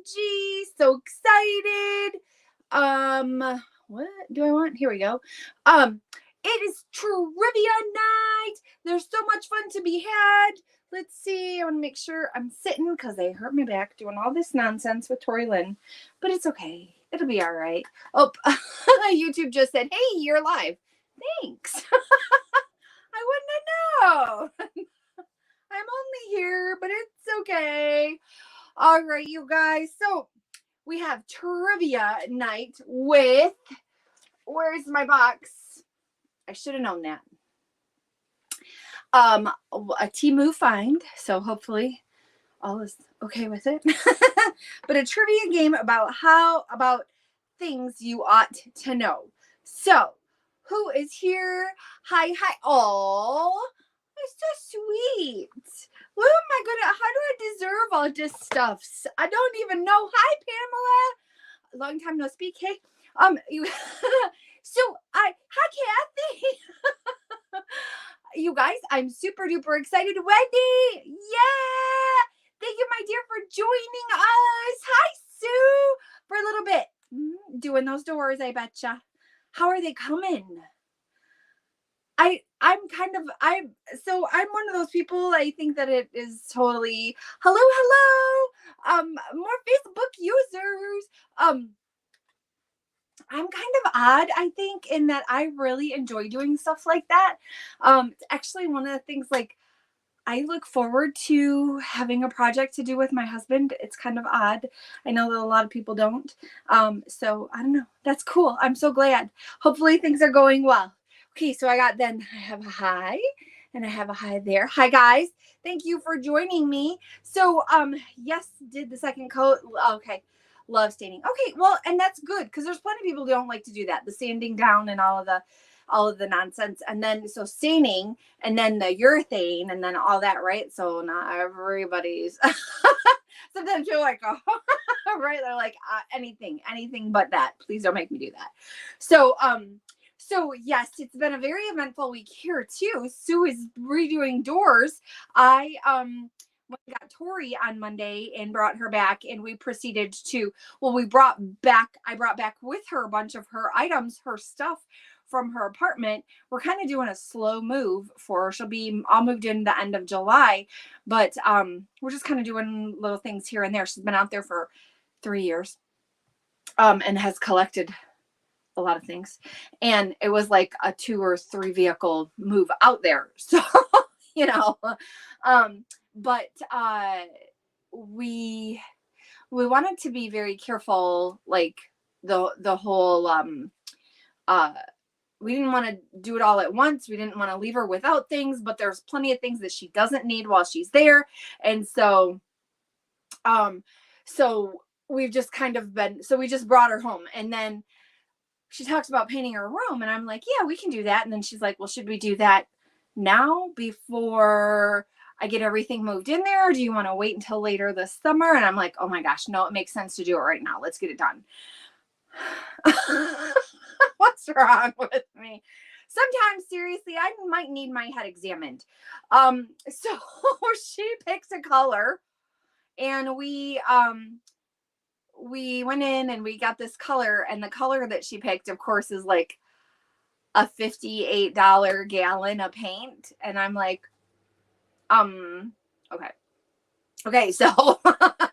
OMG, so excited. What do I want? Here we go. Um, it is trivia night. There's so much fun to be had. Let's see. I want to make sure I'm sitting because I hurt my back doing all this nonsense with Tori Lynn, but it's okay. It'll be all right. Oh, YouTube just said, "Hey, you're live." Thanks. I wouldn't have known. I'm only here, but it's okay. All right, you guys. So we have trivia night with, where's my box? I should have known that. A Temu find. So hopefully all is okay with it. But a trivia game about things you ought to know. So who is here? Hi. Oh, it's so sweet. Oh my goodness, how do I deserve all this stuff? I don't even know. Hi, Pamela. Long time no speak. Hey, hi, Kathy. You guys, I'm super duper excited. Wendy, yeah. Thank you, my dear, for joining us. Hi, Sue, for a little bit. Doing those doors, I betcha. How are they coming? I'm one of those people. I think that it is totally hello. More Facebook users. I'm kind of odd, I think, in that I really enjoy doing stuff like that. It's actually one of the things, like, I look forward to having a project to do with my husband. It's kind of odd. I know that a lot of people don't. So I don't know. That's cool. I'm so glad. Hopefully things are going well. Okay, so I have a hi, and I have a hi there. Hi, guys. Thank you for joining me. So, yes, did the second coat. Okay, love staining. Okay, well, and that's good, because there's plenty of people who don't like to do that, the sanding down and all of the nonsense. And then, so staining, and then the urethane, and then all that, right? So not everybody's. Sometimes you're like, oh, right? They're like, anything but that. Please don't make me do that. So yes, it's been a very eventful week here too. Sue is redoing doors. I got Tori on Monday and brought her back, and we proceeded to, I brought back with her a bunch of her items, her stuff from her apartment. We're kind of doing a slow move for her. She'll be all moved in the end of July, but we're just kind of doing little things here and there. She's been out there for 3 years and has collected a lot of things, and it was like a 2 or 3 vehicle move out there. So but we wanted to be very careful, like the whole we didn't want to do it all at once. We didn't want to leave her without things, but there's plenty of things that she doesn't need while she's there. And so we've just kind of so we just brought her home, and then she talks about painting her room, and I'm like, yeah, we can do that. And then she's like, well, should we do that now before I get everything moved in there? Or do you want to wait until later this summer? And I'm like, oh my gosh, no, it makes sense to do it right now. Let's get it done. What's wrong with me? Sometimes, seriously, I might need my head examined. So she picks a color, and we went in and we got this color, and the color that she picked, of course, is like a $58 gallon of paint. And I'm like, okay, so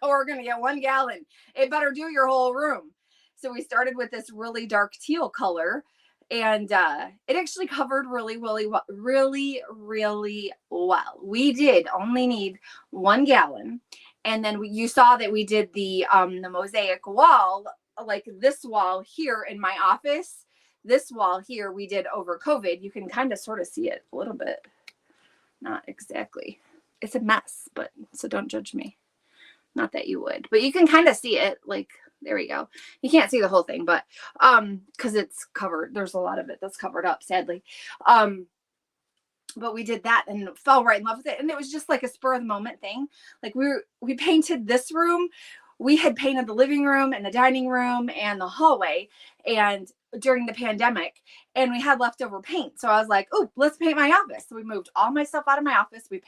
we're gonna get 1 gallon. It better do your whole room. So we started with this really dark teal color, and it actually covered really well. We did only need 1 gallon. And then you saw that we did the mosaic wall, like this wall here in my office. This wall here we did over COVID. You can kind of sort of see it a little bit. Not exactly. It's a mess, but so don't judge me. Not that you would, but you can kind of see it. Like, there we go. You can't see the whole thing, but because it's covered. There's a lot of it that's covered up, sadly. But we did that and fell right in love with it. And it was just like a spur of the moment thing. Like we painted this room we had painted the living room and the dining room and the hallway and during the pandemic, and we had leftover paint. So I was like, oh, let's paint my office. So we moved all my stuff out of my office. We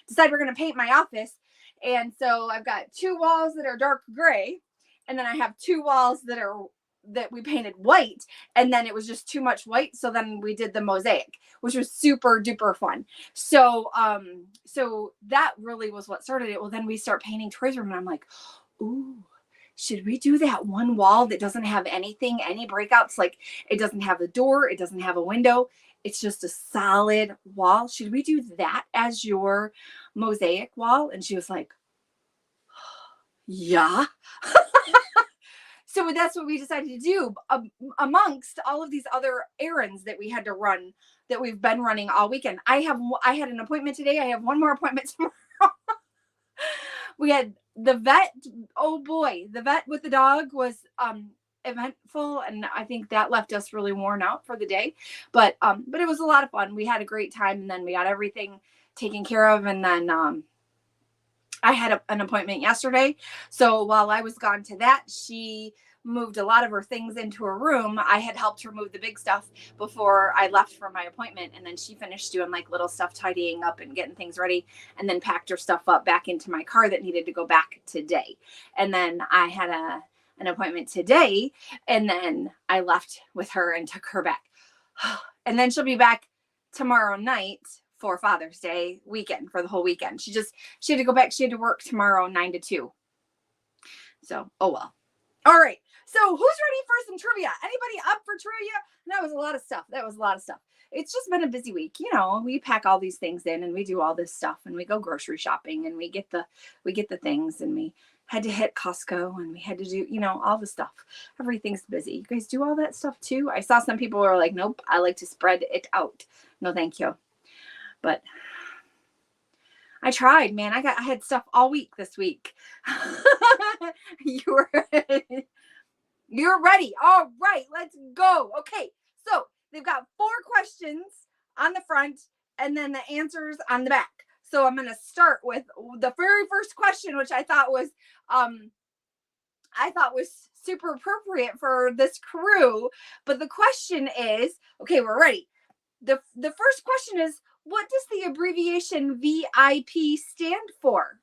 decided we're going to paint my office. And so I've got 2 walls that are dark gray. And then I have 2 walls that we painted white. And then it was just too much white. So then we did the mosaic, which was super duper fun. So, so that really was what started it. Well, then we start painting Troy's room and I'm like, ooh, should we do that one wall that doesn't have anything, any breakouts? Like it doesn't have a door, it doesn't have a window. It's just a solid wall. Should we do that as your mosaic wall? And she was like, yeah. So that's what we decided to do amongst all of these other errands that we had to run, that we've been running all weekend. I had an appointment today. I have one more appointment tomorrow. We had the vet. Oh boy, the vet with the dog was eventful, and I think that left us really worn out for the day. But it was a lot of fun. We had a great time, and then we got everything taken care of, and then I had an appointment yesterday. So while I was gone to that, she moved a lot of her things into her room. I had helped her move the big stuff before I left for my appointment. And then she finished doing like little stuff, tidying up and getting things ready, and then packed her stuff up back into my car that needed to go back today. And then I had an appointment today, and then I left with her and took her back. And then she'll be back tomorrow night for Father's Day weekend, for the whole weekend. She had to go back. She had to work tomorrow 9 to 2. So, oh well. All right. So who's ready for some trivia? Anybody up for trivia? That was a lot of stuff. It's just been a busy week. You know, we pack all these things in and we do all this stuff and we go grocery shopping and we get the things, and we had to hit Costco and we had to do, you know, all the stuff. Everything's busy. You guys do all that stuff too? I saw some people were like, nope, I like to spread it out. No, thank you. But I tried, man. I had stuff all week this week. You're ready. All right, let's go. Okay, so they've got 4 questions on the front and then the answers on the back. So I'm going to start with the very first question, which I thought was super appropriate for this crew. But the question is, okay, we're ready. The first question is, what does the abbreviation VIP stand for?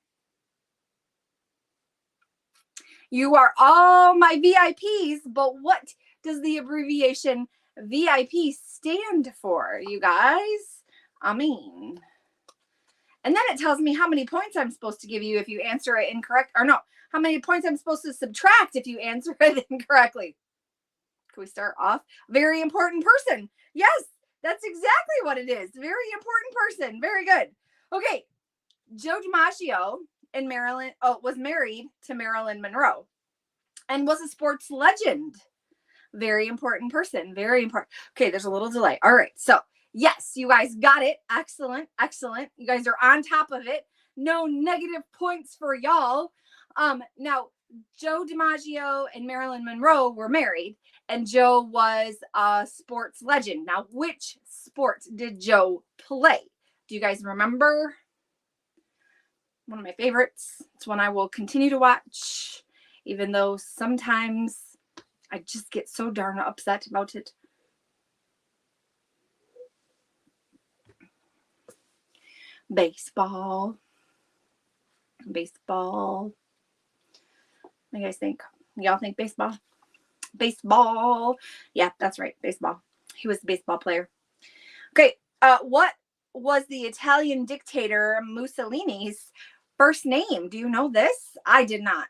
You are all my VIPs, but what does the abbreviation VIP stand for, you guys? I mean, and then it tells me how many points I'm supposed to give you if you answer it incorrect, or no, how many points I'm supposed to subtract if you answer it incorrectly. Can we start off? Very important person. Yes, that's exactly what it is. Very important person. Very good. Okay. Joe DiMaggio in Maryland was married to Marilyn Monroe and was a sports legend. Very important person. Very important. Okay, there's a little delay. All right. So, yes, you guys got it. Excellent. Excellent. You guys are on top of it. No negative points for y'all. Now, Joe DiMaggio and Marilyn Monroe were married, and Joe was a sports legend. Now, which sport did Joe play? Do you guys remember? One of my favorites. It's one I will continue to watch, even though sometimes I just get so darn upset about it. Baseball. Baseball. What do you guys think? Y'all think baseball? Baseball. Yeah, that's right. Baseball. He was a baseball player. Okay. What was the Italian dictator Mussolini's first name? Do you know this? I did not.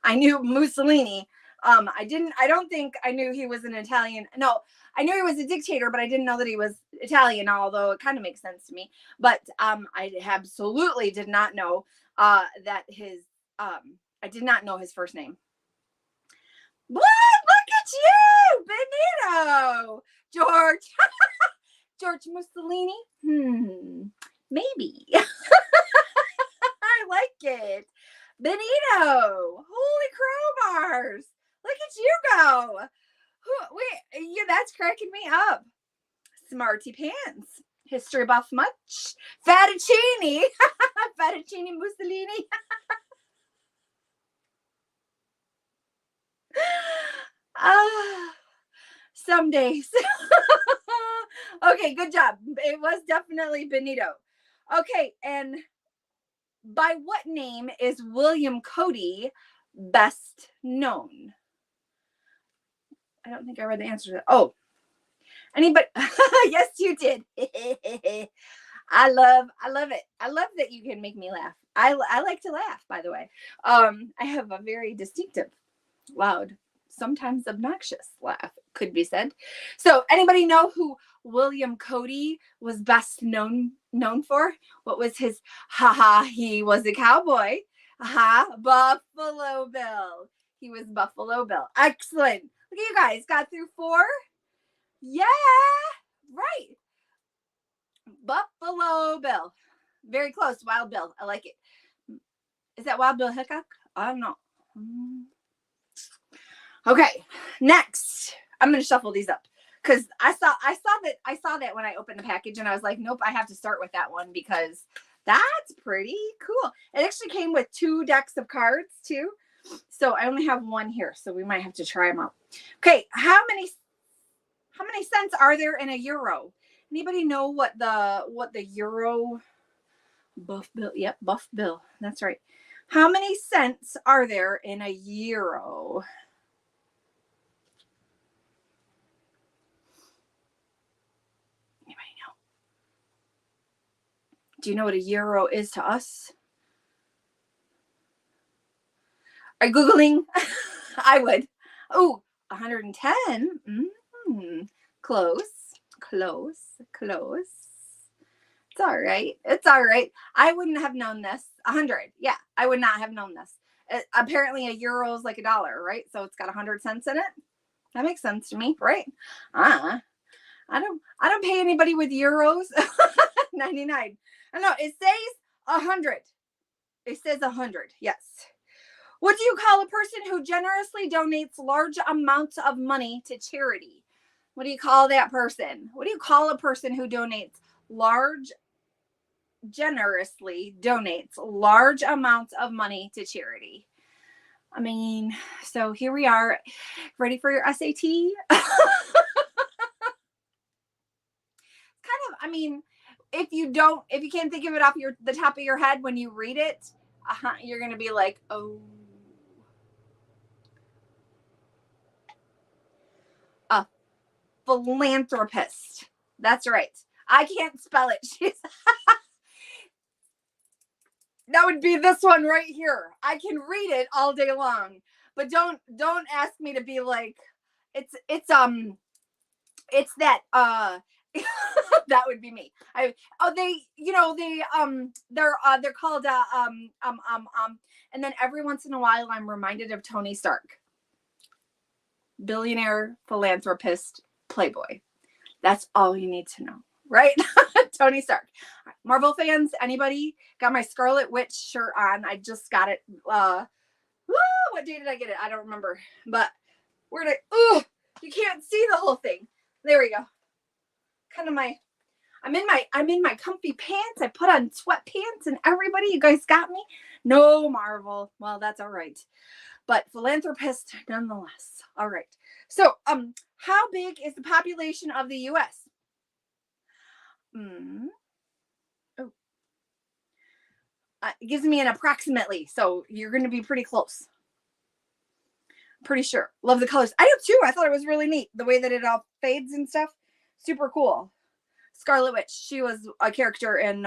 I knew Mussolini. I don't think I knew he was an Italian. No, I knew he was a dictator, but I didn't know that he was Italian, although it kind of makes sense to me. But I absolutely did not know that I did not know his first name. What? Look at you, Benito. George. George Mussolini? Maybe. I like it. Benito. Holy crowbars. Look at you go. Yeah, that's cracking me up. Smarty pants. History buff much? Fettuccine. Fettuccine Mussolini. Some days. Okay, good job. It was definitely Benito. Okay, and by what name is William Cody best known? I don't think I read the answer to that. Oh, anybody? Yes, you did. I love it. I love that you can make me laugh. I like to laugh, by the way. I have a very distinctive, loud, sometimes obnoxious laugh, could be said. So, anybody know who William Cody was best known for? What was his he was a cowboy. Buffalo Bill. He was Buffalo Bill. Excellent. Look at you guys. Got through 4. Yeah. Right. Buffalo Bill. Very close. Wild Bill. I like it. Is that Wild Bill Hickok? I don't know. Okay. Next. I'm going to shuffle these up because I saw that when I opened the package and I was like, nope, I have to start with that one because that's pretty cool. It actually came with 2 decks of cards too. So I only have 1 here, so we might have to try them out. Okay, how many cents are there in a euro? Anybody know what the euro? Buff Bill? Yep, Buff Bill. That's right. How many cents are there in a euro? Anybody know? Do you know what a euro is to us? Are you Googling? I would. Oh, 110. Close. It's all right. I wouldn't have known this. 100. Yeah, I would not have known this. Apparently a euro is like $1, right? So it's got 100 cents in it. That makes sense to me, right? I don't pay anybody with euros. 99. I don't know. It says 100. It says 100. Yes. What do you call a person who generously donates large amounts of money to charity? What do you call that person? What do you call a person who generously donates large amounts of money to charity? I mean, so here we are. Ready for your SAT? I mean, if you can't think of it off the top of your head when you read it, you're going to be like, oh. A philanthropist. That's right. I can't spell it. That would be this one right here. I can read it all day long, but don't ask me to be like, it's that that would be me. They're called and then every once in a while I'm reminded of Tony Stark. Billionaire, philanthropist, playboy. That's all you need to know, right? Tony Stark. Marvel fans, anybody? Got my Scarlet Witch shirt on. I just got it. What day did I get it? I don't remember. But you can't see the whole thing. There we go. Kind of I'm in my comfy pants. I put on sweatpants and everybody, you guys got me? No Marvel. Well, that's all right. But philanthropist nonetheless. All right. So, how big is the population of the U.S.? It gives me an approximately, so you're going to be pretty close. Pretty sure. Love the colors. I do too. I thought it was really neat. The way that it all fades and stuff. Super cool. Scarlet Witch. She was a character in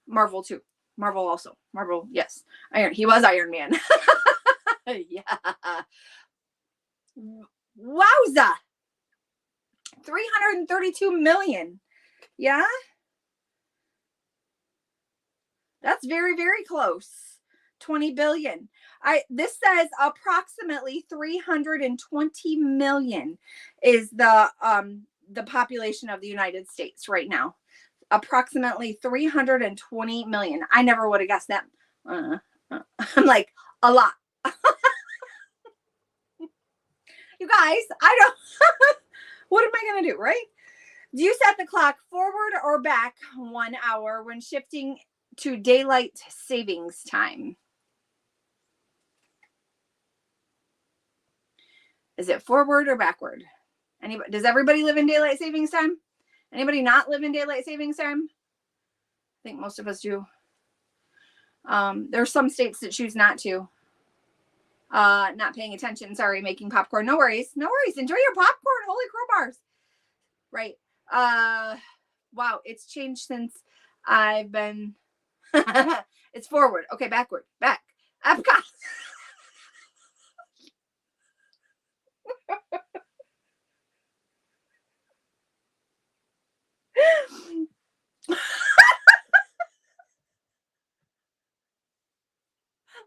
Marvel too. Marvel also. Marvel, yes. He was Iron Man. Yeah. Wowza. 332 million. Yeah. That's very, very close. 20 billion. This says approximately 320 million is the population of the United States right now. Approximately 320 million. I never would have guessed that. I'm like, a lot. You guys, I don't what am I gonna do, right? Do you set the clock forward or back 1 hour when shifting to daylight savings time? Is it forward or backward? Anybody, does everybody live in daylight savings time? Anybody not live in daylight savings time? I think most of us do. There are some states that choose not to. Not paying attention. Sorry, making popcorn. No worries. No worries. Enjoy your popcorn. Holy crowbars. Right. Wow. It's changed since I've been. It's forward. Okay, backward. Back. Epcot.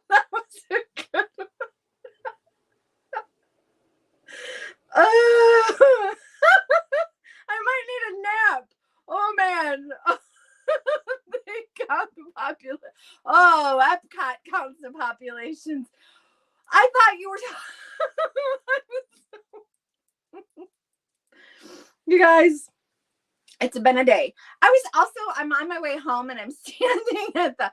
That was a good one. I might need a nap. Oh man. They count the population. Oh, Epcot counts the populations. I thought you were. You guys, it's been a day. I'm on my way home and I'm standing at the,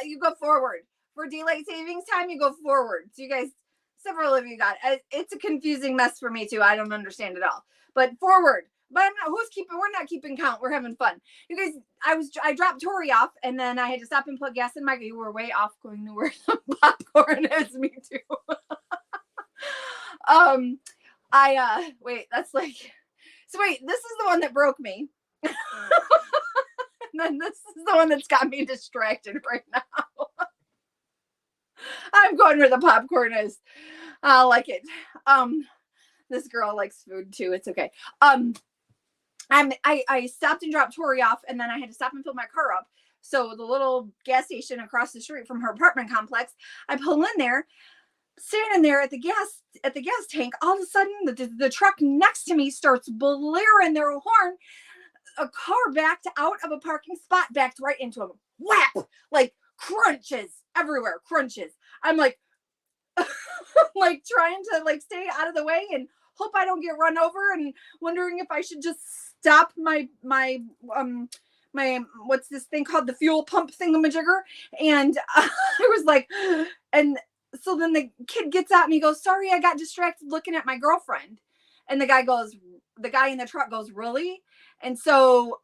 you go forward. For daylight savings time, you go forward. So you guys, several of you got it. It's a confusing mess for me too. I don't understand it all. But forward. But I'm not, we're not keeping count. We're having fun. You guys, I dropped Tori off and then I had to stop and put gas in my, you were way off going to where the popcorn is, me too. Wait, that's like, so wait, this is the one that broke me. And then this is the one that's got me distracted right now. I'm going where the popcorn is. I like it. This girl likes food too. It's okay. I stopped and dropped Tori off, and then I had to stop and fill my car up. So the little gas station across the street from her apartment complex, I pull in there, standing there at the gas tank. All of a sudden, the truck next to me starts blaring their horn. A car backed out of a parking spot, backed right into him. Whap! Like crunches everywhere, crunches. I'm like, like trying to like stay out of the way and hope I don't get run over, and wondering if I should just stop my what's this thing called, the fuel pump thingamajigger. And I was like, and so then the kid gets out and he goes, sorry, I got distracted looking at my girlfriend. And the guy in the truck goes, really? And so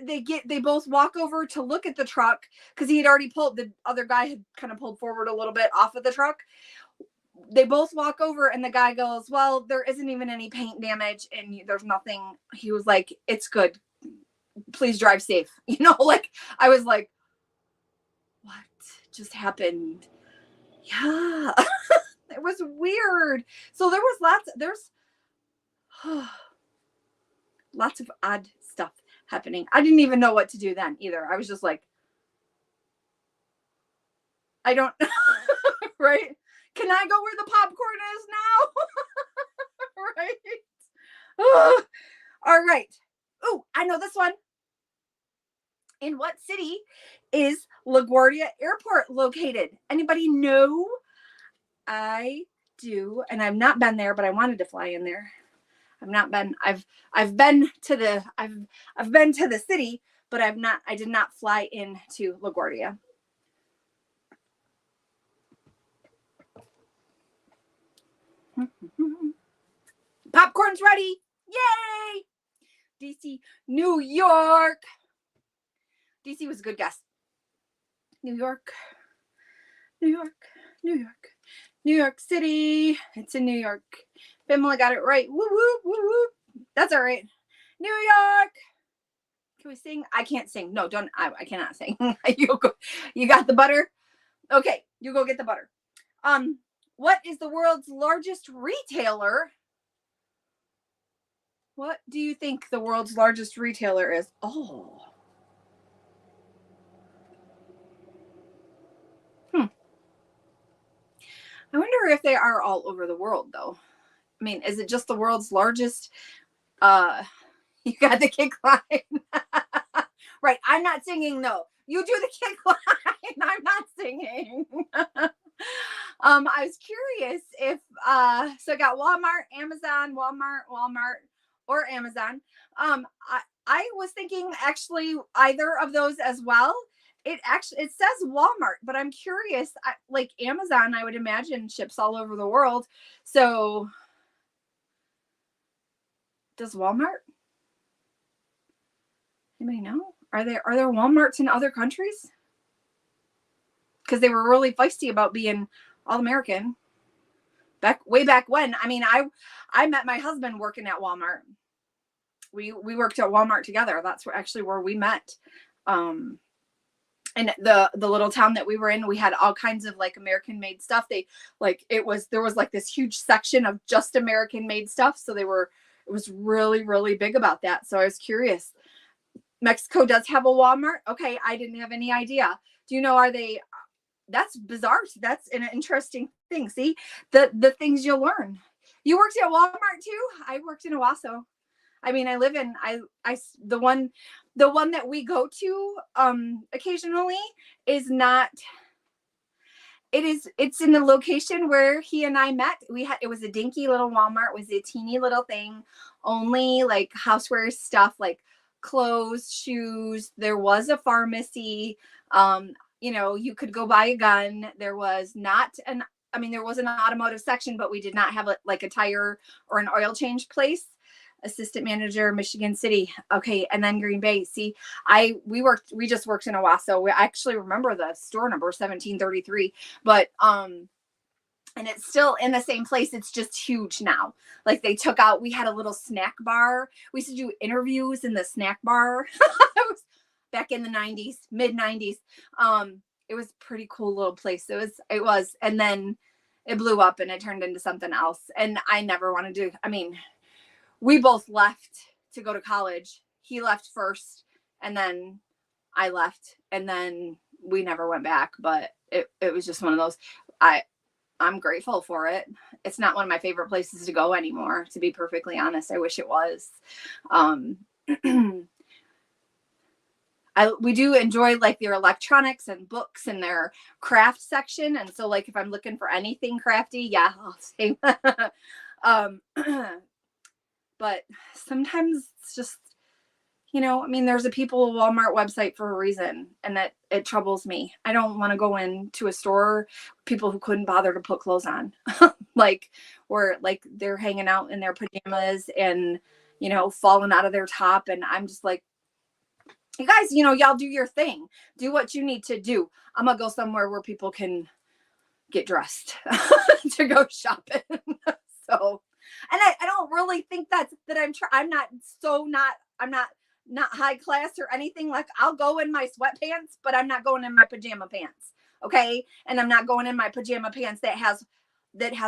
they both walk over to look at the truck, because he had already pulled, the other guy had kind of pulled forward a little bit off of the truck. They both walk over and the guy goes, well, there isn't even any paint damage and there's nothing. He was like, it's good. Please drive safe. You know, like I was like, what just happened? Yeah. It was weird. So there's lots of odd stuff happening. I didn't even know what to do then either. I was just like, I don't right? Can I go where the popcorn is now? Right? All right. Oh, I know this one. In what city is LaGuardia Airport located? Anybody know? I do, and I've not been there, but I wanted to fly in there. I've not been. I've been to the city, but I did not fly into LaGuardia. Popcorn's ready. Yay! DC, New York. DC was a good guess. New York, New York, New York, New York City. It's in New York. Pamela got it right. Woo, woo, woo, woo. That's all right. New York. Can we sing? I can't sing. No, don't. I cannot sing. You got the butter? Okay, you go get the butter. What is the world's largest retailer? What do you think the world's largest retailer is? Oh. I wonder if they are all over the world, though. I mean, is it just the world's largest? You got the kick line. Right. I'm not singing, though. You do the kick line. I'm not singing. I was curious if, so I got Walmart, Amazon, Walmart, or Amazon. I was thinking actually either of those as well. It says Walmart, but I'm curious. Like Amazon, I would imagine ships all over the world. So does Walmart? Anybody know? Are there Walmarts in other countries? Because they were really feisty about being all American way back when. I mean, I met my husband working at Walmart. We worked at Walmart together. That's actually where we met. And the little town that we were in, we had all kinds of like American made stuff. There was like this huge section of just American made stuff. So it was really, really big about that. So I was curious. Mexico does have a Walmart. Okay. I didn't have any idea. Do you know, that's bizarre. That's an interesting thing. See the things you'll learn. You worked at Walmart too? I worked in Owasso. I mean, I live in, the one that we go to, occasionally it's in the location where he and I met. It was a dinky little Walmart. It was a teeny little thing, only like houseware stuff, like clothes, shoes. There was a pharmacy. You could go buy a gun. There was an automotive section, but we did not have a tire or an oil change place. Assistant manager, Michigan City. Okay. And then Green Bay. See, we just worked in Owasso. I actually remember the store number 1733, but, and it's still in the same place. It's just huge now. Like we had a little snack bar. We used to do interviews in the snack bar. It was back in the 90s, mid 90s. It was a pretty cool little place. It was, and then it blew up and it turned into something else. And I never wanted to, we both left to go to college. He left first and then I left and then we never went back, but it was just one of those. I'm grateful for it. It's not one of my favorite places to go anymore, to be perfectly honest. I wish it was. We do enjoy like their electronics and books and their craft section. And so like if I'm looking for anything crafty, yeah, I'll say but sometimes it's just, there's a People Walmart website for a reason, and that it troubles me. I don't want to go into a store, people who couldn't bother to put clothes on, or they're hanging out in their pajamas and, falling out of their top. And I'm just like, you guys, y'all do your thing, do what you need to do. I'm gonna go somewhere where people can get dressed to go shopping. So, and I don't really think I'm not high class or anything. Like I'll go in my sweatpants, but I'm not going in my pajama pants. Okay. And I'm not going in my pajama pants that has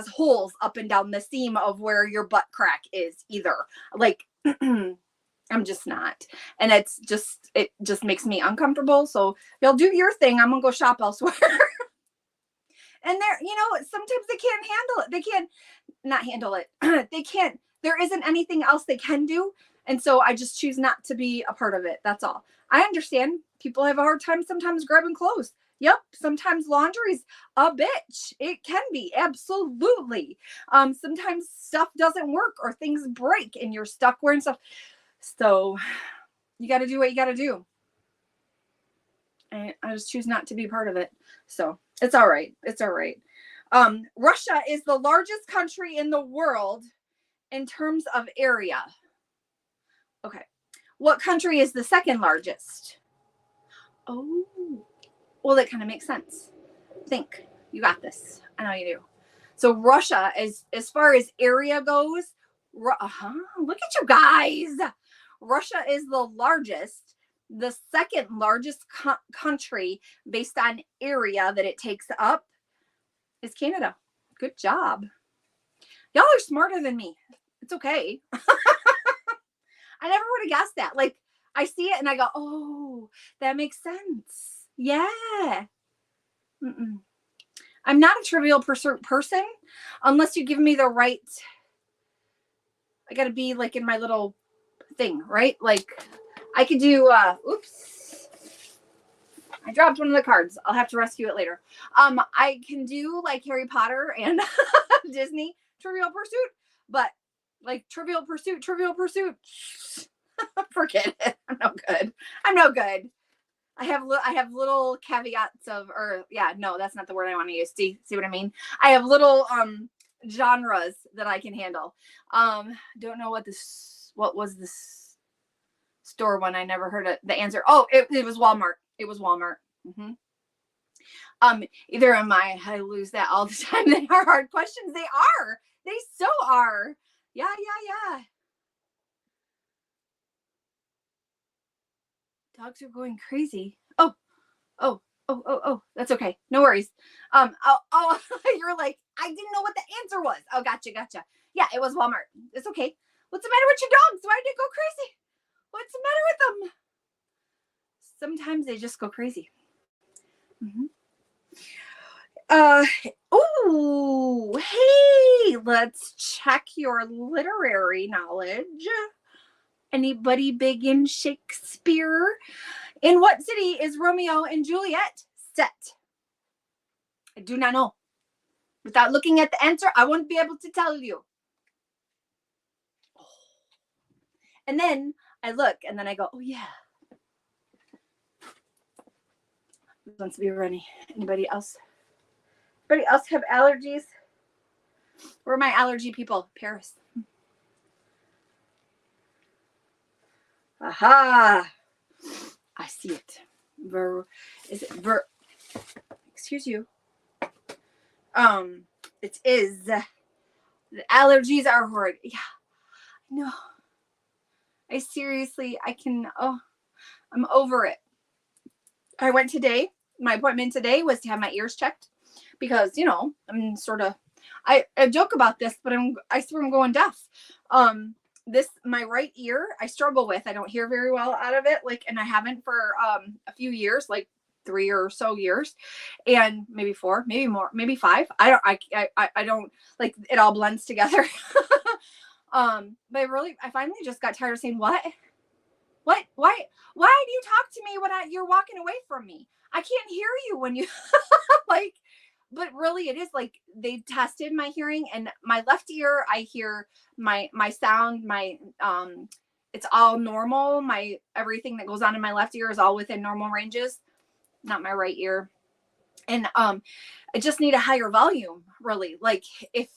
holes up and down the seam of where your butt crack is either. Like, I'm just not. And it just makes me uncomfortable. So y'all do your thing. I'm going to go shop elsewhere. And sometimes they can't handle it. They can't not handle it. There isn't anything else they can do. And so I just choose not to be a part of it. That's all. I understand people have a hard time sometimes grabbing clothes. Yep. Sometimes laundry's a bitch. It can be. Absolutely. Sometimes stuff doesn't work or things break and you're stuck wearing stuff. So you got to do what you got to do. And I just choose not to be part of it. So it's all right. It's all right. Russia is the largest country in the world in terms of area. Okay. What country is the second largest? Oh, well, that kind of makes sense. Think. You got this. I know you do. So Russia, as far as area goes, look at you guys. Russia is the largest. The second largest country based on area that it takes up is Canada. Good job. Y'all are smarter than me. It's okay. I never would have guessed that. Like, I see it and I go, oh, that makes sense. Yeah. Mm-mm. I'm not a trivial person unless you give me the right. I got to be like in my little thing, right? Like I could do, oops. I dropped one of the cards. I'll have to rescue it later. I can do like Harry Potter and Disney Trivial Pursuit, but Like Trivial Pursuit, Trivial Pursuit. Forget it. I'm no good. I'm no good. I have little caveats of, or yeah, no, that's not the word I want to use. See what I mean? I have little genres that I can handle. Don't know what was this store one. I never heard the answer. Oh, it was Walmart. It was Walmart. Mm-hmm. Either am I lose that all the time. They are hard questions. They are. They so are. Yeah. Dogs are going crazy. Oh. That's okay. No worries. You're like, I didn't know what the answer was. Oh, gotcha. Yeah, it was Walmart. It's okay. What's the matter with your dogs? Why did they go crazy? What's the matter with them? Sometimes they just go crazy. Mm-hmm. Oh, hey, let's check your literary knowledge. Anybody big in Shakespeare? In what city is Romeo and Juliet set? I do not know. Without looking at the answer, I won't be able to tell you. And then I look and then I go, oh yeah. This wants to be runny. Anybody else? Anybody else have allergies? Where are my allergy people? Paris. Aha. I see it. Excuse you. It is. The allergies are horrid. Yeah. No. I can, I'm over it. I went today. My appointment today was to have my ears checked because, I'm sort of, I joke about this, but I swear I'm going deaf. My right ear, I struggle with. I don't hear very well out of it. And I haven't for a few years, 3 or so years, and maybe 4, maybe more, maybe 5. I don't it all blends together. But I finally just got tired of saying, why do you talk to me when you're walking away from me? I can't hear you when you but really it is they tested my hearing, and my left ear, I hear my sound, it's all normal. Everything that goes on in my left ear is all within normal ranges, not my right ear. And I just need a higher volume, really. If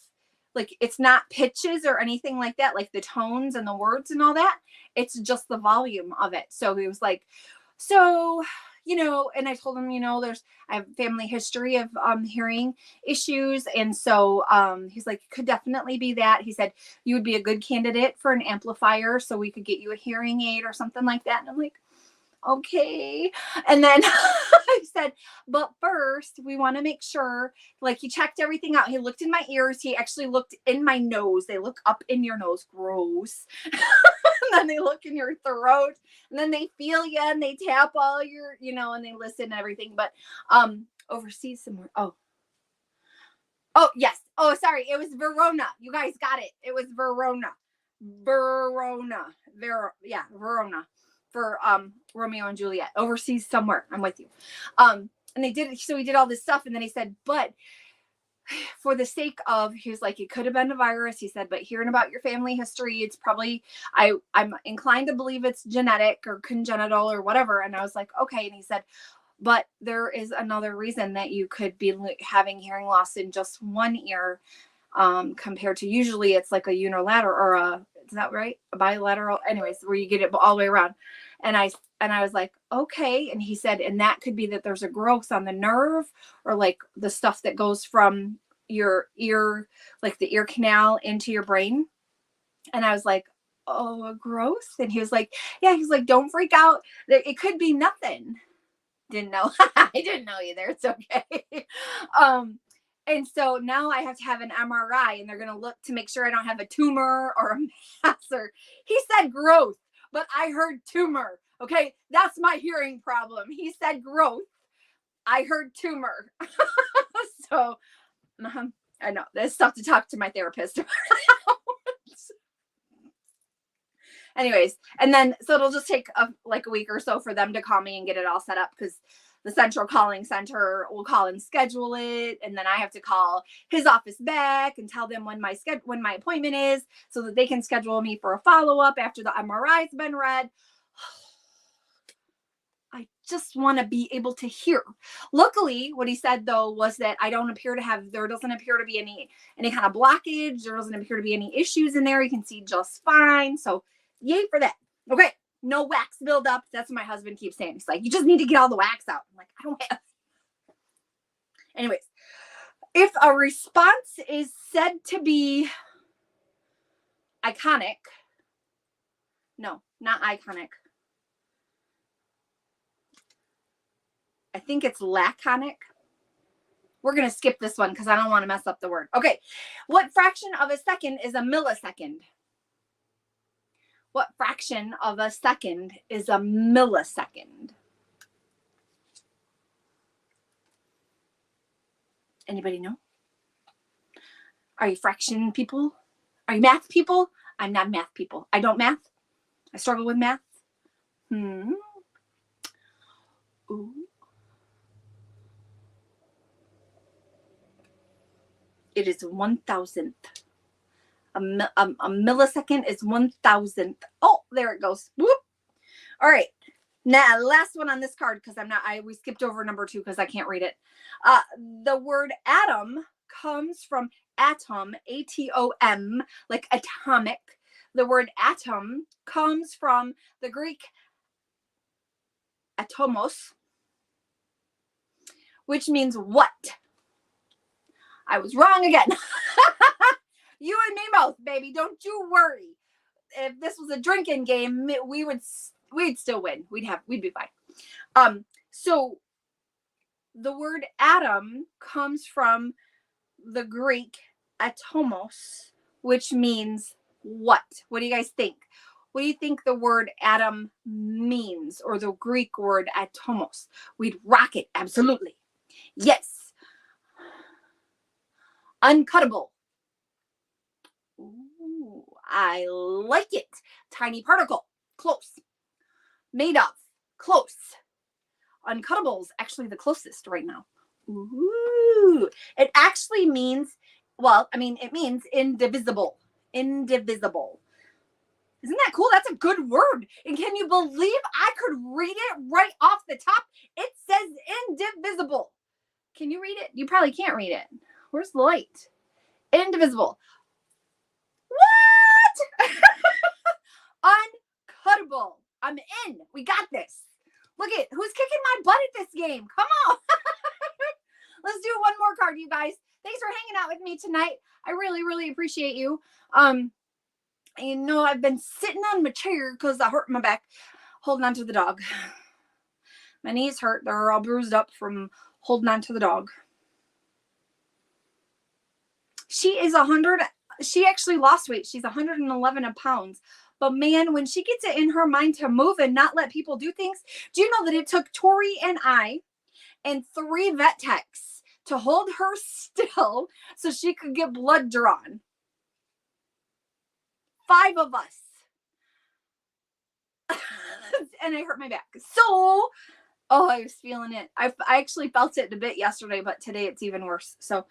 it's not pitches or anything like that, like the tones and the words and all that, it's just the volume of it. So he was like, and I told him, I have family history of hearing issues. And so he's like, it could definitely be that. He said, you would be a good candidate for an amplifier, so we could get you a hearing aid or something like that. And I'm like, okay. And then I said, but first we want to make sure, he checked everything out. He looked in my ears. He actually looked in my nose. They look up in your nose. Gross. And then they look in your throat, and then they feel you, and they tap all your, and they listen and everything. But overseas somewhere. Oh, yes. Oh, sorry. It was Verona. You guys got it. It was Verona. Verona. For Romeo and Juliet, overseas somewhere. I'm with you. And they did, so he did all this stuff, and then he said, but for the sake of, he was like, it could have been a virus. He said, but hearing about your family history, it's probably, I'm inclined to believe it's genetic or congenital or whatever. And I was like, okay. And he said, but there is another reason that you could be having hearing loss in just one ear, compared to usually it's like a unilateral or is that right? A bilateral, anyways, where you get it all the way around. And I was like, okay. And he said, and that could be that there's a growth on the nerve, or the stuff that goes from your ear, the ear canal into your brain. And I was like, oh, a growth? And he was like, yeah, he's like, don't freak out. It could be nothing. Didn't know. I didn't know either. It's okay. And so now I have to have an MRI, and they're going to look to make sure I don't have a tumor or a mass. Or he said growth, but I heard tumor. Okay, that's my hearing problem. He said growth. I heard tumor. So I know there's stuff to talk to my therapist about. Anyways, and then so it'll just take a week or so for them to call me and get it all set up, because the central calling center will call and schedule it. And then I have to call his office back and tell them when my appointment is so that they can schedule me for a follow-up after the MRI's been read. I just want to be able to hear. Luckily, what he said though was that there doesn't appear to be any kind of blockage. There doesn't appear to be any issues in there. You can see just fine. So yay for that. Okay. No wax buildup. That's what my husband keeps saying. He's like, you just need to get all the wax out. I'm like, I don't have. Anyways, if a response is said to be iconic, no, not iconic. I think it's laconic. We're going to skip this one because I don't want to mess up the word. Okay. What fraction of a second is a millisecond? What fraction of a second is a millisecond? Anybody know? Are you fraction people? Are you math people? I'm not math people. I don't math. I struggle with math. Ooh. It is 1,000th. A millisecond is 1,000th. Oh, there it goes. Whoop. All right. Now, last one on this card because we skipped over number 2 because I can't read it. The word atom comes from atom, A-T-O-M, like atomic. The word atom comes from the Greek atomos, which means what? I was wrong again. You and me both, baby. Don't you worry. If this was a drinking game, we'd still win. We'd be fine. So the word atom comes from the Greek atomos, which means what? What do you guys think? What do you think the word atom means, or the Greek word atomos? We'd rock it. Absolutely. Yes. Uncuttable. Ooh, I like it. Tiny particle. Close. Made of. Close. Uncuttable is actually the closest right now. Ooh. It actually means, it means indivisible. Indivisible. Isn't that cool? That's a good word. And can you believe I could read it right off the top? It says indivisible. Can you read it? You probably can't read it. Where's the light? Indivisible. What? Uncuttable. I'm in. We got this. Look at who's kicking my butt at this game. Come on. Let's do one more card, you guys. Thanks for hanging out with me tonight. I really, really appreciate you. I've been sitting on my chair because I hurt my back holding on to the dog. My knees hurt. They're all bruised up from holding on to the dog. She actually lost weight. She's 111 pounds. But man, when she gets it in her mind to move and not let people do things, do you know that it took Tori and I and 3 vet techs to hold her still so she could get blood drawn? 5 of us. And I hurt my back. So, I was feeling it. I actually felt it a bit yesterday, but today it's even worse. So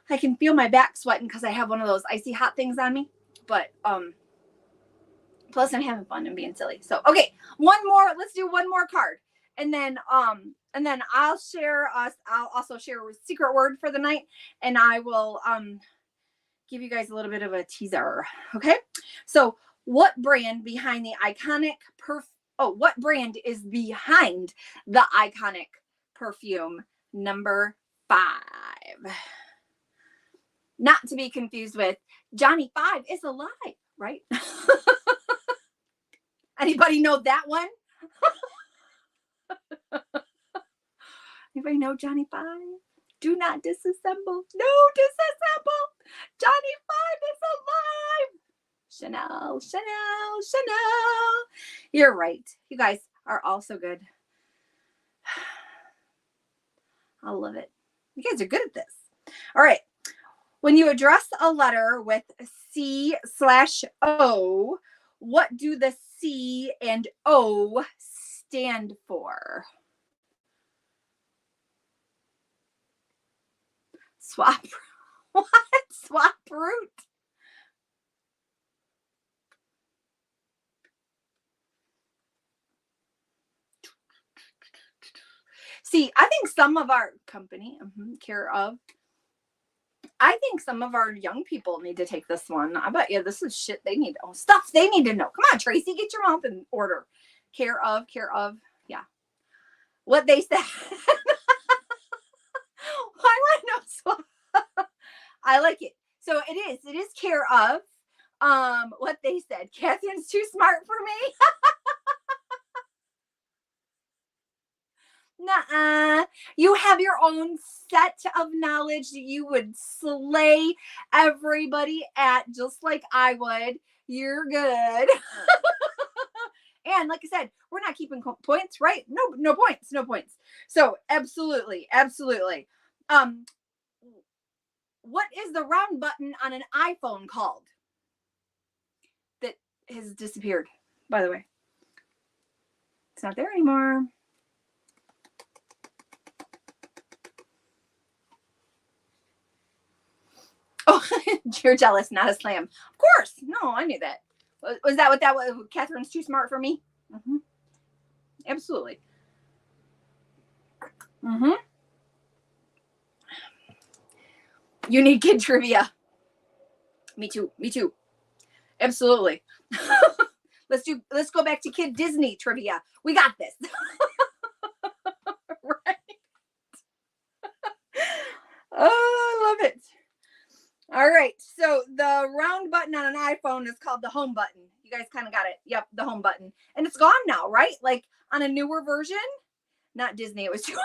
I can feel my back sweating because I have one of those icy hot things on me. But plus I'm having fun and being silly. So okay, let's do one more card. And then I'll also share a secret word for the night, and I will give you guys a little bit of a teaser. Okay? So what brand is behind the iconic perfume number 5? Not to be confused with Johnny 5 is alive, right? Anybody know that one? Anybody know Johnny 5? Do not disassemble. No disassemble. Johnny 5 is alive. Chanel. You're right. You guys are all so good. I love it. You guys are good at this. All right. When you address a letter with C/O, what do the C and O stand for? Swap. What? Swap root? See, I think some of our company, care of, I think some of our young people need to take this one. I bet you this is shit they need. Oh, stuff they need to know. Come on, Tracy, get your mouth in order. Care of. Yeah. What they said. I want to know. I like it. So it is care of. What they said. Catherine's too smart for me. Nuh-uh. You have your own set of knowledge that you would slay everybody at, just like I would. You're good. And like I said, we're not keeping points, right? No points. So absolutely. What is the round button on an iPhone called that has disappeared, by the way? It's not there anymore. Oh, you're jealous, not a slam. Of course. No, I knew that. Was that what that was? Catherine's too smart for me? Mm-hmm. Absolutely. Mm-hmm. You need kid trivia. Me too. Absolutely. Let's go back to kid Disney trivia. We got this. Right. Oh, I love it. All right. So the round button on an iPhone is called the home button. You guys kind of got it. Yep. The home button. And it's gone now, right? Like on a newer version, not Disney. It was too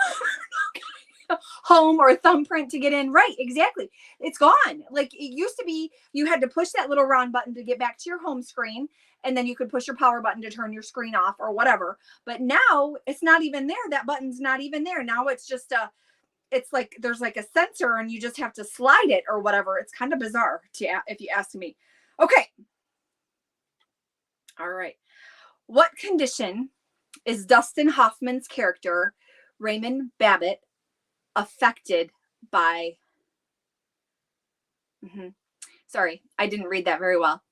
home or thumbprint to get in. Right. Exactly. It's gone. Like it used to be, you had to push that little round button to get back to your home screen. And then you could push your power button to turn your screen off or whatever. But now it's not even there. That button's not even there. Now it's just it's like there's like a sensor and you just have to slide it or whatever. It's kind of bizarre if you ask me. Okay. All right. What condition is Dustin Hoffman's character, Raymond Babbitt, affected by? Sorry, I didn't read that very well.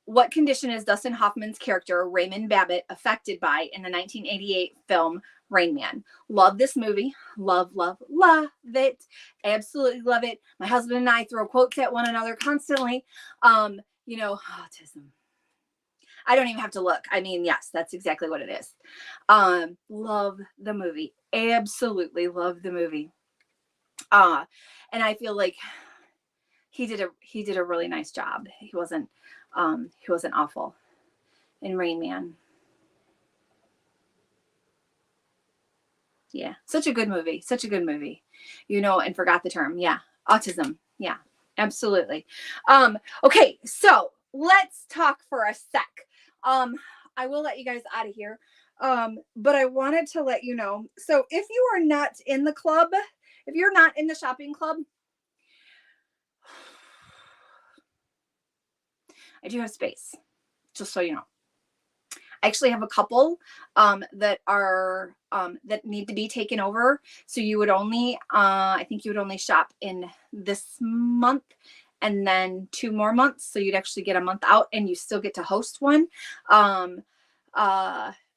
What condition is Dustin Hoffman's character, Raymond Babbitt, affected by in the 1988 film Rain Man? Love this movie. Love it. Absolutely love it. My husband and I throw quotes at one another constantly. Autism. I don't even have to look. I mean, yes, that's exactly what it is. Love the movie. Absolutely love the movie. And I feel like he did a really nice job. He wasn't awful in Rain Man. Yeah, such a good movie. And forgot the term. Yeah, autism. Yeah, absolutely. Okay, so let's talk for a sec. I will let you guys out of here. But I wanted to let you know. So if you are not in the club, if you're not in the shopping club, I do have space, just so you know. I actually have a couple that are that need to be taken over. So you would only, I think you would only shop in this month and then 2 more months. So you'd actually get a month out and you still get to host one.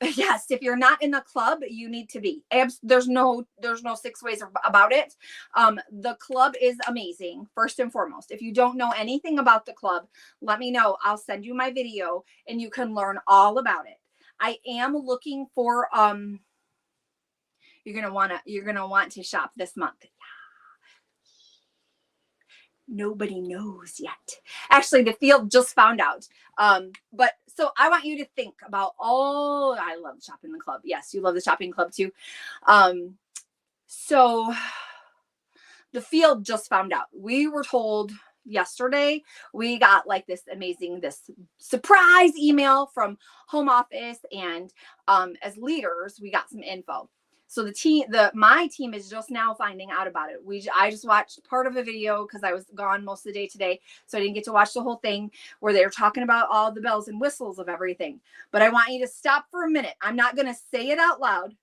Yes, if you're not in the club, you need to be. There's no 6 ways about it. The club is amazing, first and foremost. If you don't know anything about the club, let me know. I'll send you my video and you can learn all about it. I am looking for you're gonna want to shop this month. Nobody knows yet. Actually, the field just found out. But so I want you to think about, I love shopping the club. Yes, you love the shopping club too. So the field just found out. We were told yesterday, we got like this surprise email from home office, and as leaders, we got some info. So my team is just now finding out about it. I just watched part of a video because I was gone most of the day today. So I didn't get to watch the whole thing where they're talking about all the bells and whistles of everything. But I want you to stop for a minute. I'm not going to say it out loud.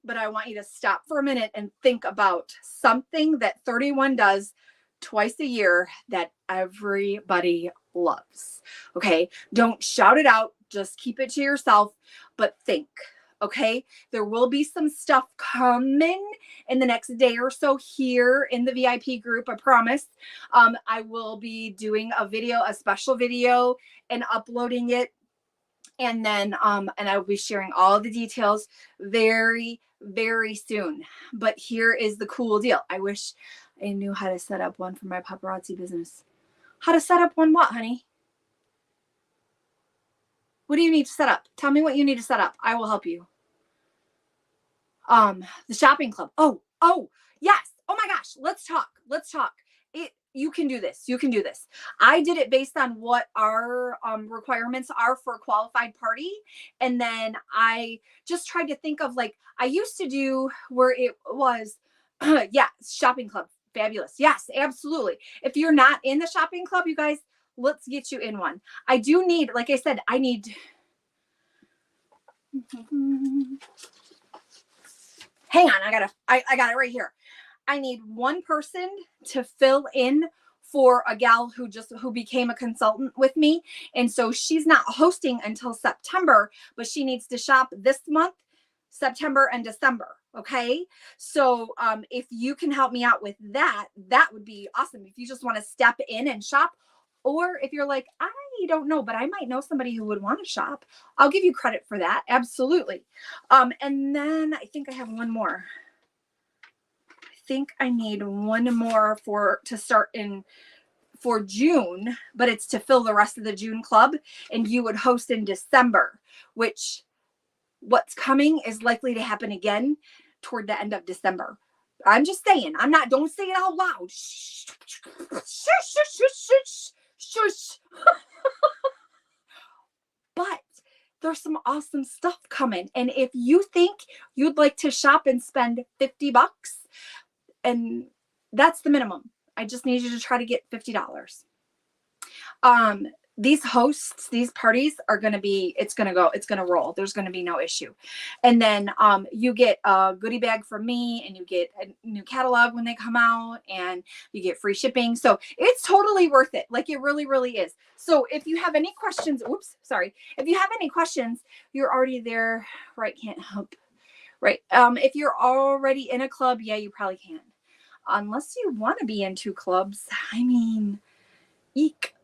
but I want you to stop for a minute and think about something that 31 does twice a year that everybody loves. Okay. Don't shout it out. Just keep it to yourself, but think. Okay. There will be some stuff coming in the next day or so here in the VIP group. I promise. I will be doing a special video and uploading it. And then, and I will be sharing all the details very, very soon. But here is the cool deal. I wish I knew how to set up one for my paparazzi business. How to set up one what, honey? What do you need to set up? Tell me what you need to set up. I will help you. The shopping club. Oh, yes. Oh my gosh. Let's talk. You can do this. You can do this. I did it based on what our requirements are for a qualified party. And then I just tried to think of, like, I used to do where it was, yeah, shopping club. Fabulous. Yes, absolutely. If you're not in the shopping club, you guys, let's get you in one. I do need, like I said, I need, hang on. I got it right here. I need one person to fill in for a gal who became a consultant with me. And so she's not hosting until September, but she needs to shop this month, September and December. Okay. So, if you can help me out with that, that would be awesome. If you just want to step in and shop, or if you're like, I don't know, but I might know somebody who would want to shop, I'll give you credit for that. Absolutely. And then I think I have one more. Think I need one more to start in for June, but it's to fill the rest of the June club, and you would host in December, which what's coming is likely to happen again toward the end of December. I'm just saying. Don't say it out loud. Shh, shush, shush, shush, shush. But there's some awesome stuff coming. And if you think you'd like to shop and spend $50, and that's the minimum. I just need you to try to get $50. These hosts, these parties are going to be, it's going to roll. There's going to be no issue. And then, you get a goodie bag from me, and you get a new catalog when they come out, and you get free shipping. So it's totally worth it. Like, it really, really is. So if you have any questions, if you have any questions, you're already there, right? Can't help. Right. If you're already in a club, yeah, you probably can. Unless you want to be in two clubs. I mean, eek.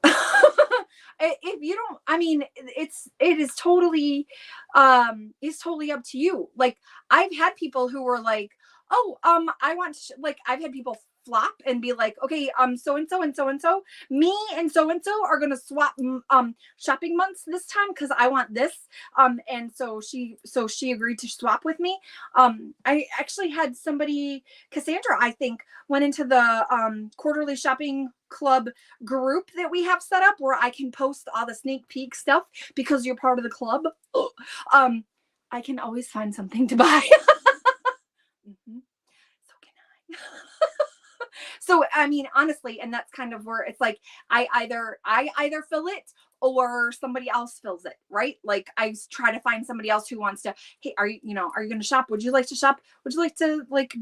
If you don't, I mean, it is totally, it's totally up to you. Like, I've had people who were like, oh, I want to, like, I've had people flop and be like, okay, so-and-so and so-and-so, me and so-and-so are going to swap, shopping months this time, because I want this. And so she agreed to swap with me. I actually had somebody, Cassandra, I think, went into the, quarterly shopping club group that we have set up, where I can post all the sneak peek stuff because you're part of the club. I can always find something to buy. Mm-hmm. So can I. So, I mean, honestly, and that's kind of where it's like, I either fill it or somebody else fills it, right? Like, I try to find somebody else who wants to, hey, are you going to shop? Would you like to shop? Would you like to, like,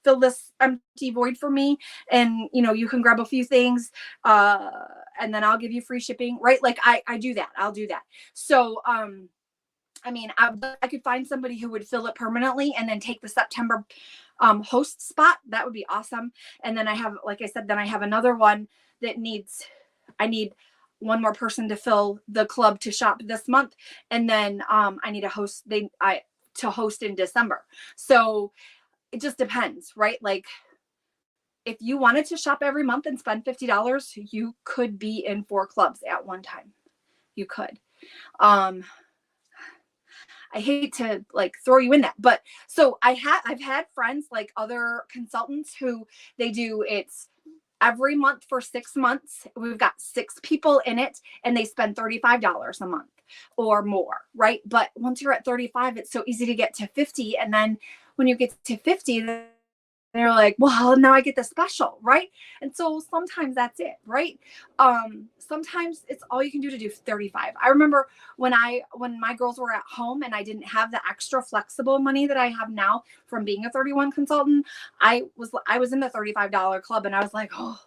fill this empty void for me? And, you can grab a few things, and then I'll give you free shipping, right? Like, I do that. I'll do that. So, I mean, I could find somebody who would fill it permanently and then take the September host spot. That would be awesome. And then I have, like I said, I have another one that I need one more person to fill the club to shop this month. And then I need to host in December. So it just depends, right? Like, if you wanted to shop every month and spend $50, you could be in 4 clubs at one time. You could. I hate to, like, throw you in that, but so I've had friends, like other consultants, who it's every month for 6 months. We've got 6 people in it, and they spend $35 a month or more, right? But once you're at 35, it's so easy to get to 50. And then when you get to 50, they're like, well, now I get the special, right? And so sometimes that's it, right? Sometimes it's all you can do to do 35. I remember when my girls were at home and I didn't have the extra flexible money that I have now from being a 31 consultant. I was in the $35 club and I was like, oh,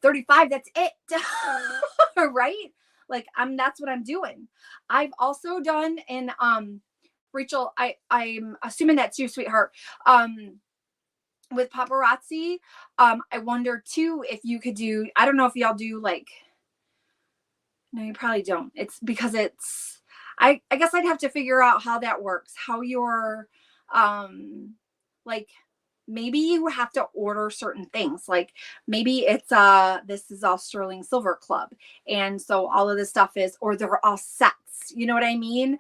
35, that's it. Right? Like that's what I'm doing. I've also done in Rachel, I'm assuming that's you, sweetheart. With paparazzi, I wonder too if you could do, I don't know if y'all do like, no, you probably don't. It's because I guess I'd have to figure out how that works, how you're, like, maybe you have to order certain things. Like maybe it's, this is all sterling silver club. And so all of this stuff is, or they're all sets. You know what I mean?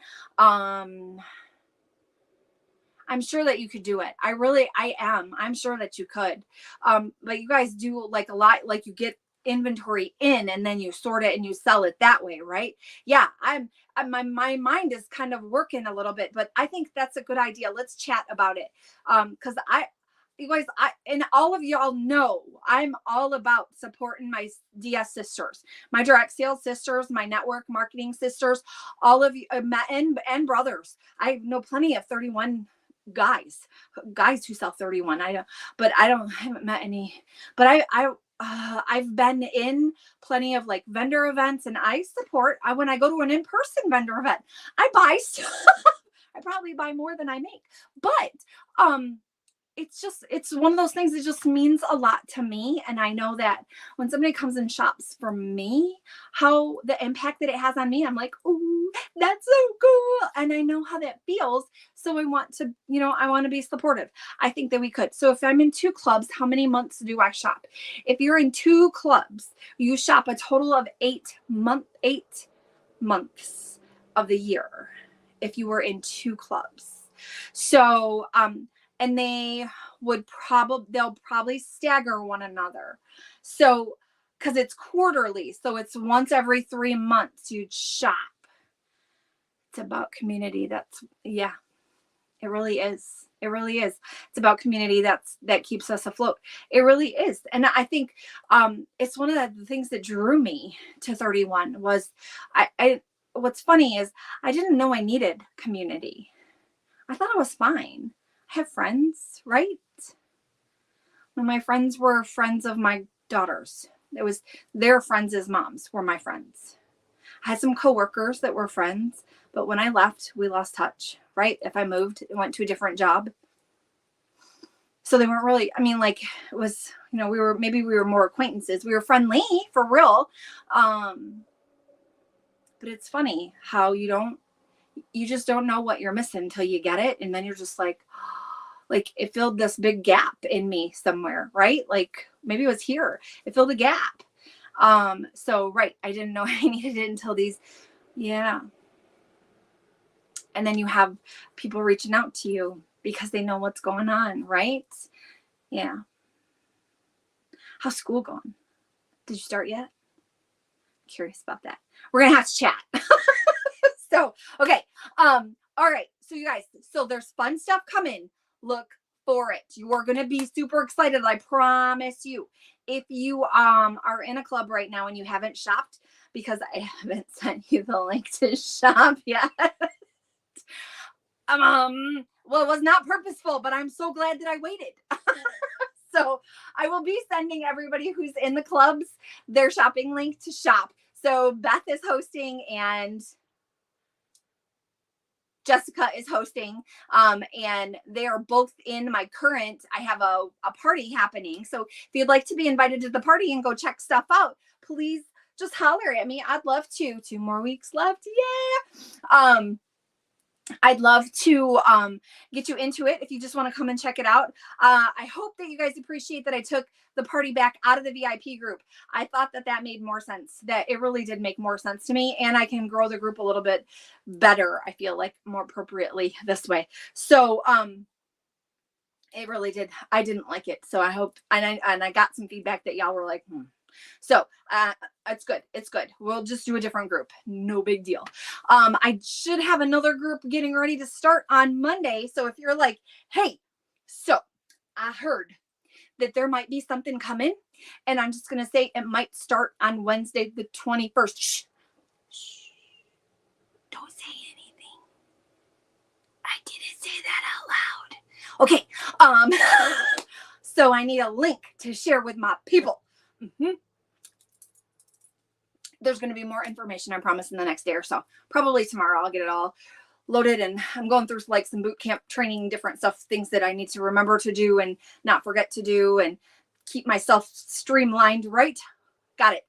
I'm sure that you could do it. I'm sure that you could. But you guys do like a lot, like you get inventory in and then you sort it and you sell it that way, right? Yeah, my mind is kind of working a little bit, but I think that's a good idea. Let's chat about it. Because you guys, and all of y'all know I'm all about supporting my DS sisters, my direct sales sisters, my network marketing sisters, all of you, and brothers. I know plenty of 31 guys who sell 31. I haven't met any, but I've been in plenty of like vendor events and I support. When I go to an in-person vendor event, I buy stuff. I probably buy more than I make, but it's one of those things that just means a lot to me. And I know that when somebody comes and shops for me, how the impact that it has on me, I'm like, oh, that's so cool. And I know how that feels. So I want to be supportive. I think that we could. So if I'm in 2 clubs, how many months do I shop? If you're in 2 clubs, you shop a total of 8 months of the year. If you were in 2 clubs. So, and they'll probably stagger one another. So, cause it's quarterly. So it's once every 3 months you'd shop. It's about community. Yeah, it really is. It really is. It's about community that keeps us afloat. It really is. And I think, it's one of the things that drew me to 31 was what's funny is I didn't know I needed community. I thought I was fine. I have friends, right? When my friends were friends of my daughters, it was their friends' moms were my friends. I had some coworkers that were friends, but when I left, we lost touch, right? If I moved, went to a different job. So they weren't really, I mean, like it was, we were more acquaintances. We were friendly for real. But it's funny how you just don't know what you're missing until you get it. And then you're just like it filled this big gap in me somewhere, right? Like maybe it was here. It filled a gap. So, right. I didn't know I needed it until yeah. And then you have people reaching out to you because they know what's going on, right? Yeah. How's school going? Did you start yet? Curious about that. We're going to have to chat. So, okay. All right. So you guys, there's fun stuff coming. Look for it. You are going to be super excited. I promise you. If you are in a club right now and you haven't shopped, because I haven't sent you the link to shop yet. Well, it was not purposeful, but I'm so glad that I waited. So I will be sending everybody who's in the clubs their shopping link to shop. So Beth is hosting and Jessica is hosting, and they are both in my current, I have a party happening. So if you'd like to be invited to the party and go check stuff out, please just holler at me. I'd love to. 2 more weeks left. Yeah. I'd love to get you into it if you just want to come and check it out. I hope that you guys appreciate that I took the party back out of the VIP group. I thought that made more sense, that it really did make more sense to me, and I can grow the group a little bit better, I feel like, more appropriately this way. So it really did. I didn't like it. So I hope, and I got some feedback that y'all were like, So it's good. It's good. We'll just do a different group. No big deal. I should have another group getting ready to start on Monday. So if you're like, hey, so I heard that there might be something coming, and I'm just going to say it might start on Wednesday, the 21st. Shh. Shh. Don't say anything. I didn't say that out loud. Okay. So I need a link to share with my people. There's going to be more information, I promise, in the next day or so. Probably tomorrow I'll get it all loaded, and I'm going through like some boot camp training, different stuff, things that I need to remember to do and not forget to do and keep myself streamlined, right? Got it.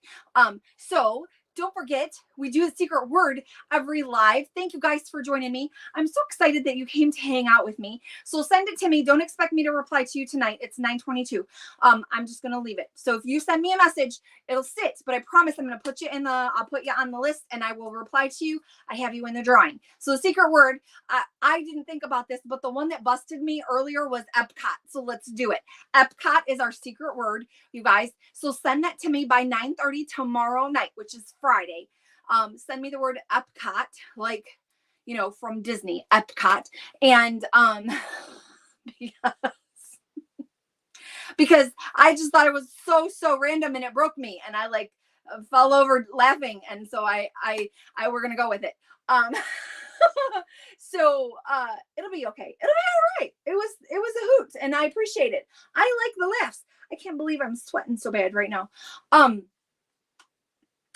So don't forget, we do the secret word every live. Thank you guys for joining me. I'm so excited that you came to hang out with me. So send it to me. Don't expect me to reply to you tonight. It's 9:22. I'm just going to leave it. So if you send me a message, it'll sit, but I promise I'm going to put you I'll put you on the list and I will reply to you. I have you in the drawing. So the secret word, I didn't think about this, but the one that busted me earlier was Epcot. So let's do it. Epcot is our secret word, you guys. So send that to me by 9:30 tomorrow night, which is Friday. Send me the word Epcot, like, you know, from Disney, Epcot. And because I just thought it was so random and it broke me, and I like fell over laughing, and so I we're gonna go with it. So it'll be okay. It'll be all right. It was a hoot, and I appreciate it. I like the laughs. I can't believe I'm sweating so bad right now.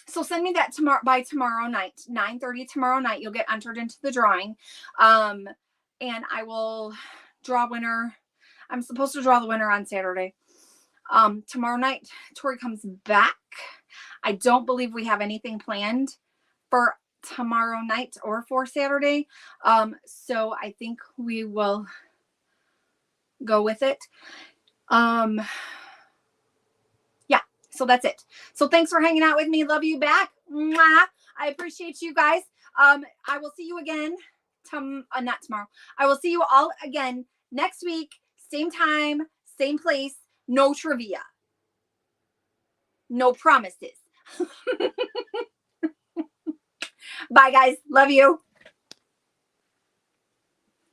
So send me that by tomorrow night, 9:30 tomorrow night. You'll get entered into the drawing. And I will draw winner. I'm supposed to draw the winner on Saturday. Tomorrow night, Tori comes back. I don't believe we have anything planned for tomorrow night or for Saturday. So I think we will go with it. Yeah, so that's it. So thanks for hanging out with me. Love you back. Mwah. I appreciate you guys. I will see you again. Not tomorrow. I will see you all again next week. Same time, same place. No trivia. No promises. Bye, guys. Love you.